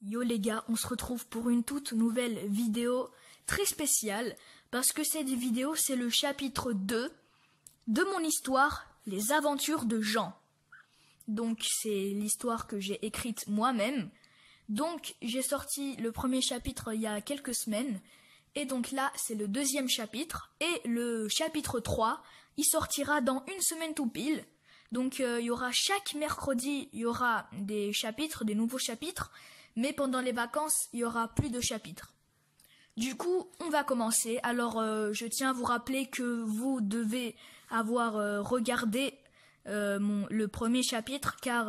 Yo les gars, on se retrouve pour une toute nouvelle vidéo très spéciale parce que cette vidéo c'est le chapitre 2 de mon histoire, les aventures de Jean. Donc c'est l'histoire que j'ai écrite moi-même. Donc j'ai sorti le premier chapitre il y a quelques semaines et donc là c'est le deuxième chapitre et le chapitre 3 il sortira dans une semaine tout pile. Donc il y aura chaque mercredi, il y aura des chapitres, des nouveaux chapitres. Mais pendant les vacances, il y aura plus de chapitres. Du coup, on va commencer. Alors, je tiens à vous rappeler que vous devez avoir regardé le premier chapitre, car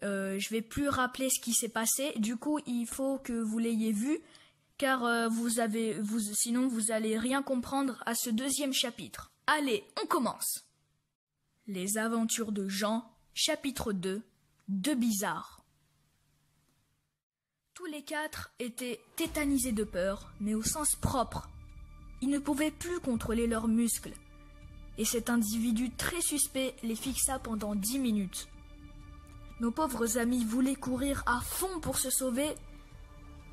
je vais plus rappeler ce qui s'est passé. Du coup, il faut que vous l'ayez vu, car sinon vous allez rien comprendre à ce deuxième chapitre. Allez, on commence. Les aventures de Jean, chapitre 2, de Bizarre. Tous les quatre étaient tétanisés de peur, mais au sens propre. Ils ne pouvaient plus contrôler leurs muscles. Et cet individu très suspect les fixa pendant 10 minutes. Nos pauvres amis voulaient courir à fond pour se sauver,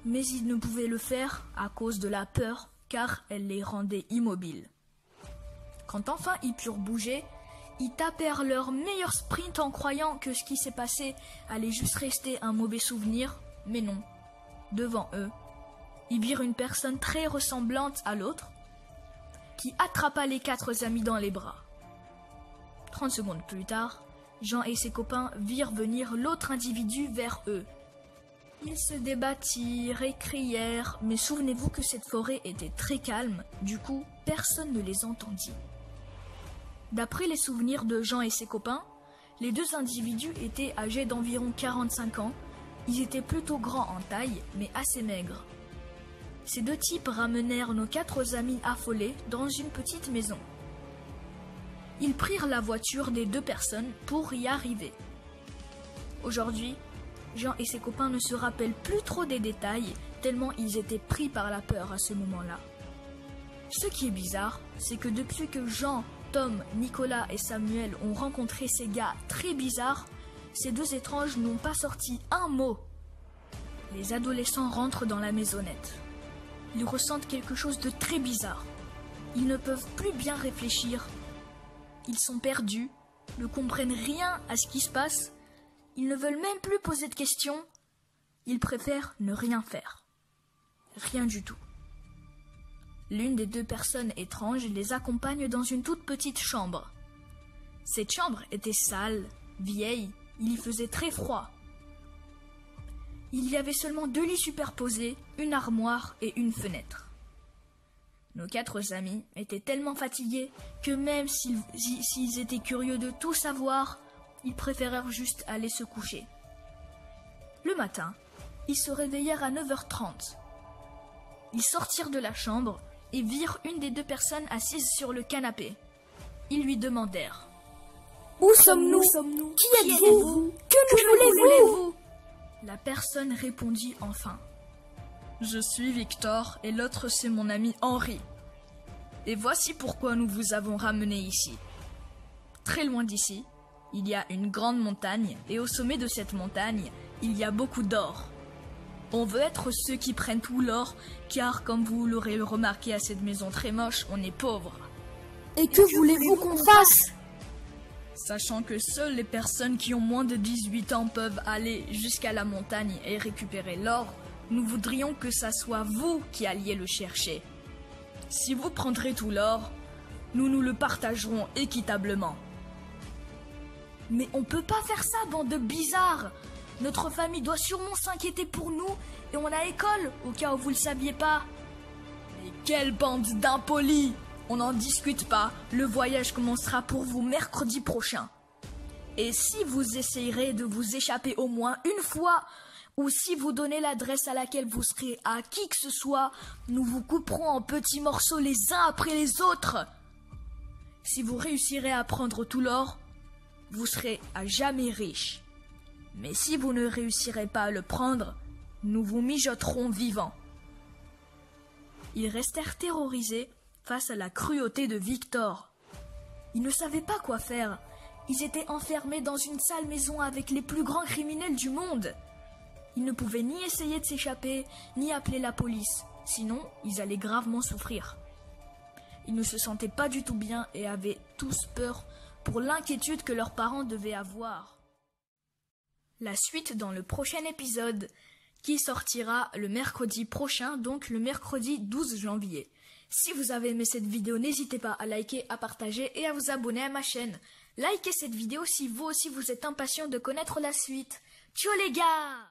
mais ils ne pouvaient le faire à cause de la peur, car elle les rendait immobiles. Quand enfin ils purent bouger, ils tapèrent leur meilleur sprint en croyant que ce qui s'est passé allait juste rester un mauvais souvenir, mais non. Devant eux, ils virent une personne très ressemblante à l'autre qui attrapa les quatre amis dans les bras. 30 secondes plus tard, Jean et ses copains virent venir l'autre individu vers eux. Ils se débattirent et crièrent, mais souvenez-vous que cette forêt était très calme, du coup, personne ne les entendit. D'après les souvenirs de Jean et ses copains, les deux individus étaient âgés d'environ 45 ans. Ils étaient plutôt grands en taille, mais assez maigres. Ces deux types ramenèrent nos quatre amis affolés dans une petite maison. Ils prirent la voiture des deux personnes pour y arriver. Aujourd'hui, Jean et ses copains ne se rappellent plus trop des détails, tellement ils étaient pris par la peur à ce moment-là. Ce qui est bizarre, c'est que depuis que Jean, Tom, Nicolas et Samuel ont rencontré ces gars très bizarres, ces deux étranges n'ont pas sorti un mot. Les adolescents rentrent dans la maisonnette. Ils ressentent quelque chose de très bizarre. Ils ne peuvent plus bien réfléchir. Ils sont perdus, ne comprennent rien à ce qui se passe. Ils ne veulent même plus poser de questions. Ils préfèrent ne rien faire. Rien du tout. L'une des deux personnes étranges les accompagne dans une toute petite chambre. Cette chambre était sale, vieille. Il y faisait très froid. Il y avait seulement 2 lits superposés, une armoire et une fenêtre. Nos quatre amis étaient tellement fatigués que même s'ils étaient curieux de tout savoir, ils préférèrent juste aller se coucher. Le matin, ils se réveillèrent à 9h30. Ils sortirent de la chambre et virent une des deux personnes assises sur le canapé. Ils lui demandèrent: Où sommes-nous? Qui êtes-vous? Que voulez-vous? La personne répondit enfin: Je suis Victor et l'autre c'est mon ami Henri. Et voici pourquoi nous vous avons ramenés ici. Très loin d'ici, il y a une grande montagne et au sommet de cette montagne, il y a beaucoup d'or. On veut être ceux qui prennent tout l'or car comme vous l'aurez remarqué à cette maison très moche, on est pauvres. Et que voulez-vous qu'on fasse? Sachant que seules les personnes qui ont moins de 18 ans peuvent aller jusqu'à la montagne et récupérer l'or, nous voudrions que ça soit vous qui alliez le chercher. Si vous prendrez tout l'or, nous le partagerons équitablement. Mais on peut pas faire ça, bande de bizarres! Notre famille doit sûrement s'inquiéter pour nous et on a école, au cas où vous le saviez pas. Mais quelle bande d'impolis! On n'en discute pas, le voyage commencera pour vous mercredi prochain. Et si vous essayerez de vous échapper au moins une fois, ou si vous donnez l'adresse à laquelle vous serez à qui que ce soit, nous vous couperons en petits morceaux les uns après les autres. Si vous réussirez à prendre tout l'or, vous serez à jamais riche. Mais si vous ne réussirez pas à le prendre, nous vous mijoterons vivants. Ils restèrent terrorisés face à la cruauté de Victor. Ils ne savaient pas quoi faire. Ils étaient enfermés dans une sale maison avec les plus grands criminels du monde. Ils ne pouvaient ni essayer de s'échapper, ni appeler la police, sinon ils allaient gravement souffrir. Ils ne se sentaient pas du tout bien et avaient tous peur pour l'inquiétude que leurs parents devaient avoir. La suite dans le prochain épisode, qui sortira le mercredi prochain, donc le mercredi 12 janvier. Si vous avez aimé cette vidéo, n'hésitez pas à liker, à partager et à vous abonner à ma chaîne. Likez cette vidéo si vous aussi vous êtes impatient de connaître la suite. Ciao les gars!